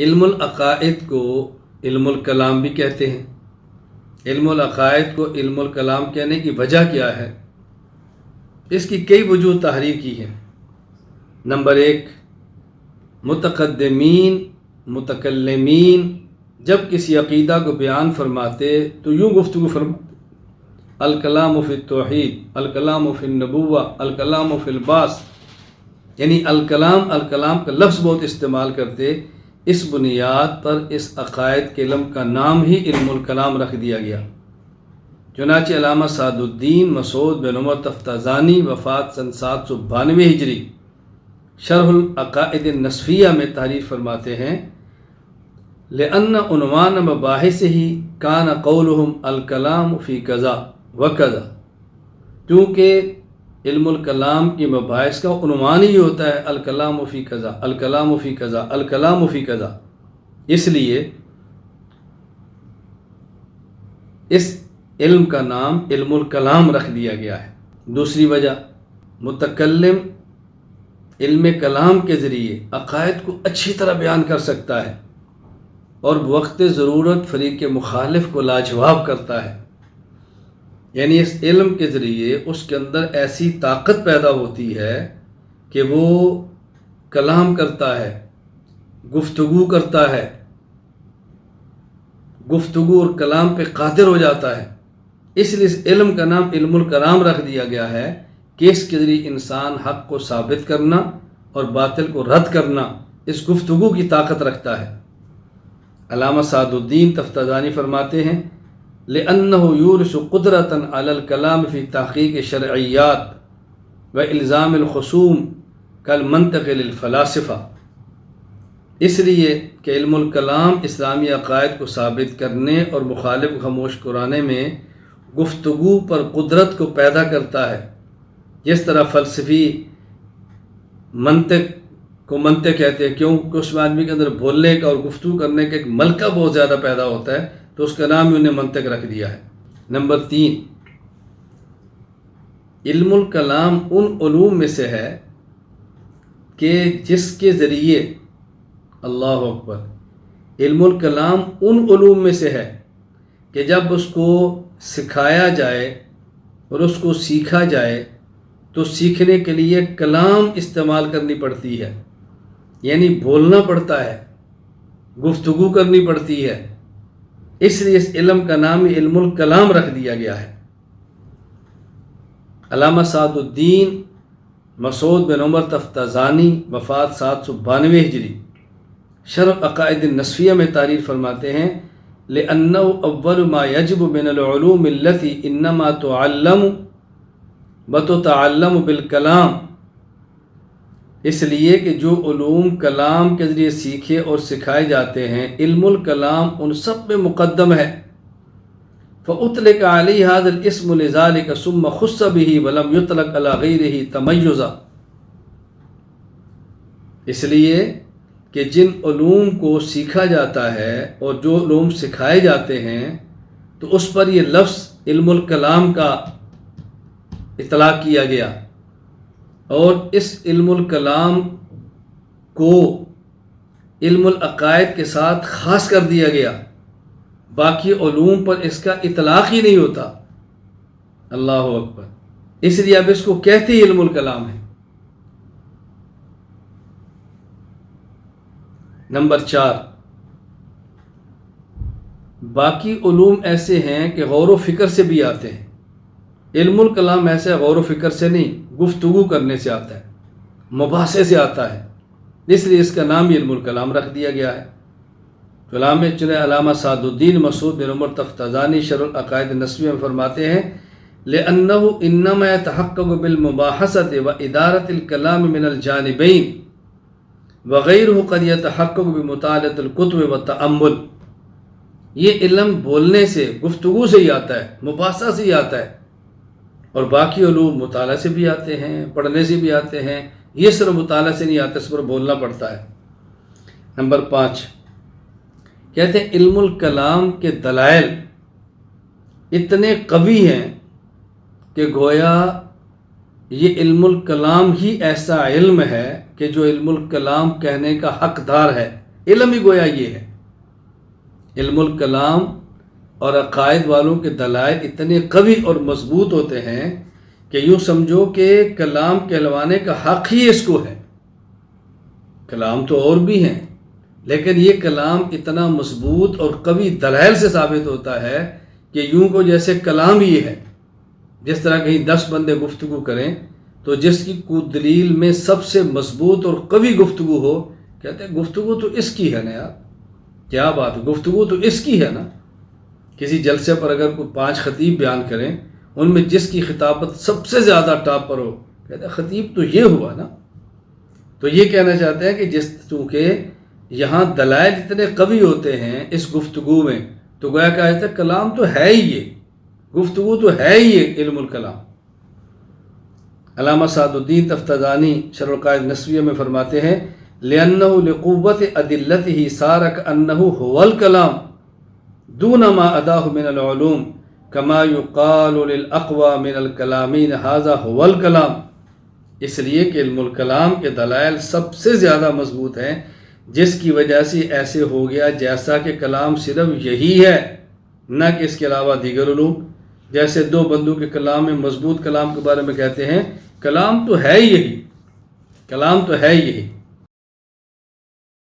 علم العقائد کو علم الکلام بھی کہتے ہیں۔ علم العقائد کو علم الکلام کہنے کی وجہ کیا ہے؟ اس کی کئی وجوہ تحریر کی ہیں۔ نمبر 1، متقدمین متکلمین جب کسی عقیدہ کو بیان فرماتے تو یوں گفتگو فرماتے: الکلام فی التوحید، الکلام فی النبوہ، الکلام فی البعث، یعنی الکلام کا لفظ بہت استعمال کرتے۔ اس بنیاد پر اس عقائد کے علم کا نام ہی علم الکلام رکھ دیا گیا۔ چنانچہ علامہ سعد الدین مسعود بن عمر تفتازانی وفات سن 792 ہجری شرح العقائد النسفیہ میں تحریر فرماتے ہیں: لأن عنوان مباحثه کان قولهم الکلام فی کذا وکذا، کیونکہ علم الکلام کی مباحث کا عنوان ہی ہوتا ہے الکلام فی کذا، الکلام فی کذا، الکلام فی کذا، اس لیے اس علم کا نام علم الکلام رکھ دیا گیا ہے۔ دوسری وجہ، متکلم علم کلام کے ذریعے عقائد کو اچھی طرح بیان کر سکتا ہے اور بوقت ضرورت فریق مخالف کو لاجواب کرتا ہے، یعنی اس علم کے ذریعے اس کے اندر ایسی طاقت پیدا ہوتی ہے کہ وہ کلام کرتا ہے، گفتگو کرتا ہے، گفتگو اور کلام پہ قادر ہو جاتا ہے۔ اس لیے اس علم کا نام علم الکلام رکھ دیا گیا ہے کہ اس کے ذریعے انسان حق کو ثابت کرنا اور باطل کو رد کرنا اس گفتگو کی طاقت رکھتا ہے۔ علامہ سعد الدین تفتازانی فرماتے ہیں: لأنه یورث قدرتا علی الکلام فی تحقیق شرعیات و الزام الخصوم کالمنطق للفلاسفہ، اس لیے کہ علم الکلام اسلامی عقائد کو ثابت کرنے اور مخالف کو خاموش کرانے میں گفتگو پر قدرت کو پیدا کرتا ہے، جس طرح فلسفی منطق کو منطق کہتے ہیں، کیونکہ اس آدمی کے اندر بولنے کا اور گفتگو کرنے کا ایک ملکہ بہت زیادہ پیدا ہوتا ہے، تو اس کا نام ہی انہیں منطق رکھ دیا ہے۔ نمبر 3، علم الکلام ان علوم میں سے ہے کہ جس کے ذریعے، اللہ اکبر، علم الکلام ان علوم میں سے ہے کہ جب اس کو سکھایا جائے اور اس کو سیکھا جائے تو سیکھنے کے لیے کلام استعمال کرنی پڑتی ہے، یعنی بولنا پڑتا ہے، گفتگو کرنی پڑتی ہے، اس لیے اس علم کا نام علم الکلام رکھ دیا گیا ہے۔ علامہ سعد الدین مسعود بن عمر تفتازانی وفات 792 ہجری شرح عقائد النسفیہ میں تحریر فرماتے ہیں: لأنه اول ما يجب من العلوم التي انما تعلم وتتعلم بالکلام، اس لیے کہ جو علوم کلام کے ذریعے سیکھے اور سکھائے جاتے ہیں، علم الکلام ان سب میں مقدم ہے۔ فأطلق علیہ هذا الاسم لذلك ثم خص به ولم يطلق على غیرہ تمیزا، اس لیے کہ جن علوم کو سیکھا جاتا ہے اور جو علوم سکھائے جاتے ہیں تو اس پر یہ لفظ علم الکلام کا اطلاق کیا گیا، اور اس علم الکلام کو علم العقائد کے ساتھ خاص کر دیا گیا، باقی علوم پر اس کا اطلاق ہی نہیں ہوتا۔ اللہ اکبر، اس لیے اب اس کو کہتے ہی علم الکلام ہے۔ نمبر 4، باقی علوم ایسے ہیں کہ غور و فکر سے بھی آتے ہیں، علم الکلام ایسے غور و فکر سے نہیں، گفتگو کرنے سے آتا ہے، مباحثے سے آتا ہے، اس لیے اس کا نام ہی علم الکلام رکھ دیا گیا ہے۔ علامہ سعد الدین مسعود بن عمر تفتازانی شرح العقائد النسفیہ میں فرماتے ہیں: لأنه انما يتحقق بالمباحثة وإدارة الكلام من الجانبين وغیرہ قد یتحقق بمطالعۃ الکتب والتأمل، یہ علم بولنے سے، گفتگو سے ہی آتا ہے، مباحثہ سے ہی آتا ہے، اور باقی علوم مطالعہ سے بھی آتے ہیں، پڑھنے سے بھی آتے ہیں، یہ صرف مطالعہ سے نہیں آتا، اس پر بولنا پڑتا ہے۔ نمبر 5، کہتے ہیں علم الکلام کے دلائل اتنے قوی ہیں کہ گویا یہ علم الکلام ہی ایسا علم ہے کہ جو علم الکلام کہنے کا حقدار ہے، علم ہی گویا یہ ہے۔ علم الکلام اور عقائد والوں کے دلائل اتنے قوی اور مضبوط ہوتے ہیں کہ یوں سمجھو کہ کلام کہلوانے کا حق ہی اس کو ہے۔ کلام تو اور بھی ہیں، لیکن یہ کلام اتنا مضبوط اور قوی دلائل سے ثابت ہوتا ہے کہ یوں کو جیسے کلام ہی ہے۔ جس طرح کہیں 10 بندے گفتگو کریں تو جس کی کو دلیل میں سب سے مضبوط اور قوی گفتگو ہو، کہتے ہیں گفتگو تو اس کی ہے نا یار، کیا بات ہے، گفتگو تو اس کی ہے نا۔ کسی جلسے پر اگر کوئی 5 خطیب بیان کریں، ان میں جس کی خطابت سب سے زیادہ ٹاپ پر ہو، کہتے ہیں خطیب تو یہ ہوا نا۔ تو یہ کہنا چاہتے ہیں کہ چونکہ یہاں دلائل اتنے قوی ہوتے ہیں اس گفتگو میں، تو گویا کہ آج تک کلام تو ہے ہی یہ، گفتگو تو ہے ہی یہ علم الکلام۔ علامہ سعد الدین تفتزانی شرح القواعد النسویہ میں فرماتے ہیں لِأَنَّهُ لِقُوَّةِ أَدِلَّتِهِ صَارَ كَأَنَّهُ هُوَ الْكَلَامُ دون ما أداه من العلوم كما يقال للأقوى من الكلامين هذا هو الكلام۔ اس لیے کہ علم الکلام کے دلائل سب سے زیادہ مضبوط ہیں، جس کی وجہ سے ایسے ہو گیا جیسا کہ کلام صرف یہی ہے، نہ کہ اس کے علاوہ دیگر علوم۔ جیسے 2 بندوں کے کلام میں مضبوط کلام کے بارے میں کہتے ہیں کلام تو ہے یہی، کلام تو ہے یہی۔